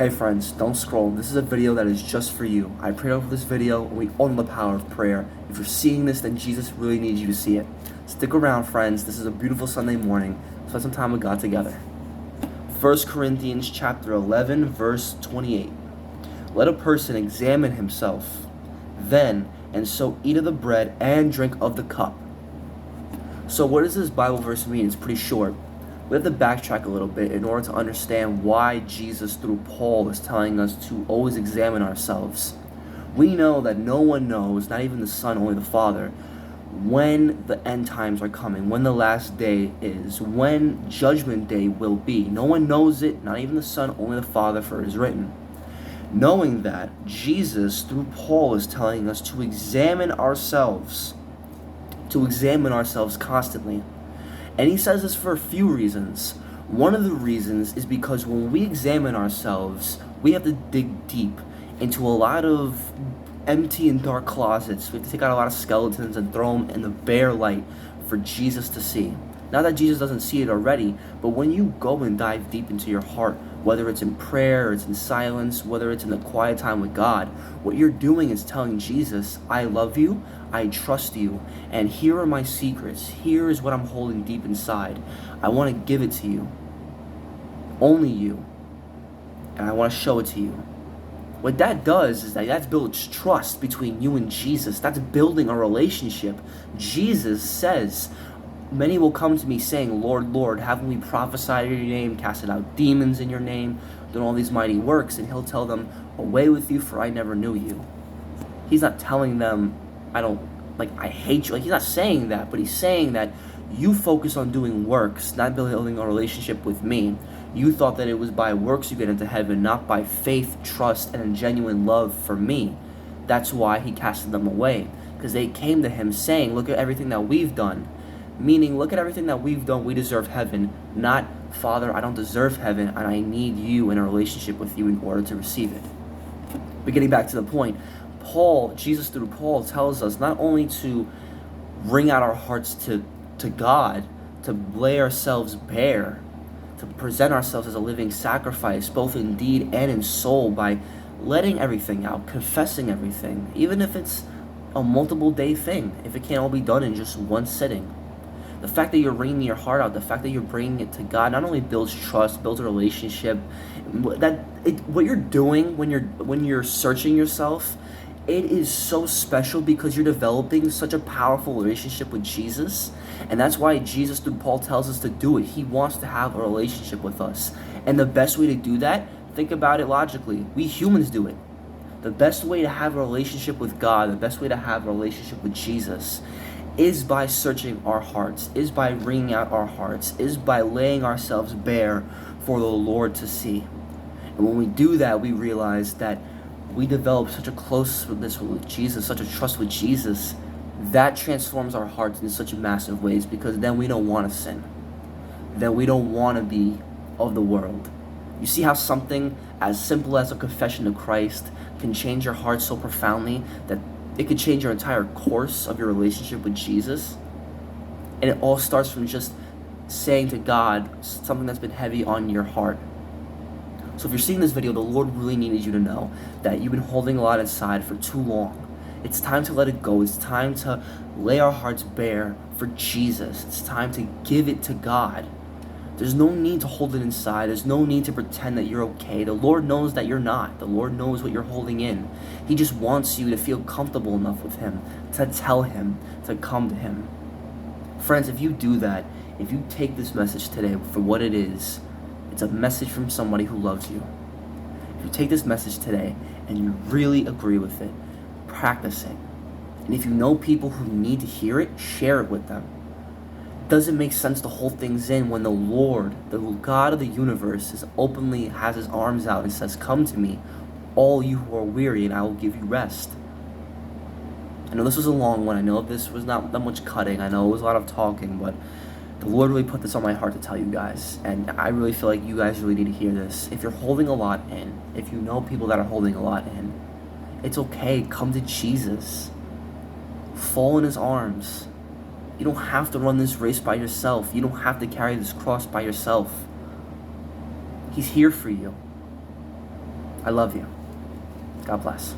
Hey friends, don't scroll. This is a video that is just for you. I prayed over this video and we all know the power of prayer. If you're seeing this, then Jesus really needs you to see it. Stick around, friends. This is a beautiful Sunday morning. Spend some time with God together. 1 Corinthians chapter 11, verse 28. Let a person examine himself, then, and so eat of the bread and drink of the cup. So what does this Bible verse mean? It's pretty short. We have to backtrack a little bit in order to understand why Jesus, through Paul, is telling us to always examine ourselves. We know that no one knows, not even the Son, only the Father, when the end times are coming, when the last day is, when judgment day will be. No one knows it, not even the Son, only the Father, for it is written. Knowing that, Jesus, through Paul, is telling us to examine ourselves constantly. And he says this for a few reasons. One of the reasons is because when we examine ourselves, we have to dig deep into a lot of empty and dark closets. We have to take out a lot of skeletons and throw them in the bare light for Jesus to see. Not that Jesus doesn't see it already, but when you go and dive deep into your heart, whether it's in prayer, or it's in silence, whether it's in the quiet time with God, what you're doing is telling Jesus, I love you, I trust you, and here are my secrets. Here is what I'm holding deep inside. I want to give it to you. Only you. And I want to show it to you. What that does is that builds trust between you and Jesus. That's building a relationship. Jesus says, many will come to me saying, Lord, Lord, haven't we prophesied in your name, casted out demons in your name, done all these mighty works? And he'll tell them, away with you, for I never knew you. He's not telling them, I hate you. He's not saying that, but he's saying that you focus on doing works, not building a relationship with me. You thought that it was by works you get into heaven, not by faith, trust, and a genuine love for me. That's why he casted them away, because they came to him saying, look at everything that we've done. Meaning, look at everything that we've done, we deserve heaven. Not, Father, I don't deserve heaven, and I need you in a relationship with you in order to receive it. But getting back to the point, Jesus through Paul tells us not only to bring out our hearts to God, to lay ourselves bare, to present ourselves as a living sacrifice, both in deed and in soul, by letting everything out, confessing everything, even if it's a multiple day thing, if it can't all be done in just one sitting. The fact that you're bringing your heart out, the fact that you're bringing it to God, not only builds trust, builds a relationship. What you're doing when you're searching yourself, it is so special because you're developing such a powerful relationship with Jesus. And that's why Jesus through Paul tells us to do it. He wants to have a relationship with us. And the best way to do that, think about it logically. We humans do it. The best way to have a relationship with God, the best way to have a relationship with Jesus, is by searching our hearts, is by wringing out our hearts, is by laying ourselves bare for the Lord to see. And when we do that, we realize that we develop such a closeness with Jesus, such a trust with Jesus, that transforms our hearts in such massive ways, because then we don't want to sin. Then we don't want to be of the world. You see how something as simple as a confession of Christ can change your heart so profoundly that it could change your entire course of your relationship with Jesus? And it all starts from just saying to God something that's been heavy on your heart. So if you're seeing this video, the Lord really needed you to know that you've been holding a lot inside for too long. It's time to let it go. It's time to lay our hearts bare for Jesus. It's time to give it to God. There's no need to hold it inside. There's no need to pretend that you're okay. The Lord knows that you're not. The Lord knows what you're holding in. He just wants you to feel comfortable enough with Him, to tell Him, to come to Him. Friends, if you do that, if you take this message today for what it is, it's a message from somebody who loves you. If you take this message today and you really agree with it, practice it. And if you know people who need to hear it, share it with them. Doesn't make sense to hold things in when the Lord, the God of the universe, has His arms out and says, come to me, all you who are weary, and I will give you rest. I know this was a long one. I know this was not that much cutting. I know it was a lot of talking, but the Lord really put this on my heart to tell you guys, and I really feel like you guys really need to hear this. If you're holding a lot in, if you know people that are holding a lot in, it's okay. Come to Jesus. Fall in His arms. You don't have to run this race by yourself. You don't have to carry this cross by yourself. He's here for you. I love you. God bless.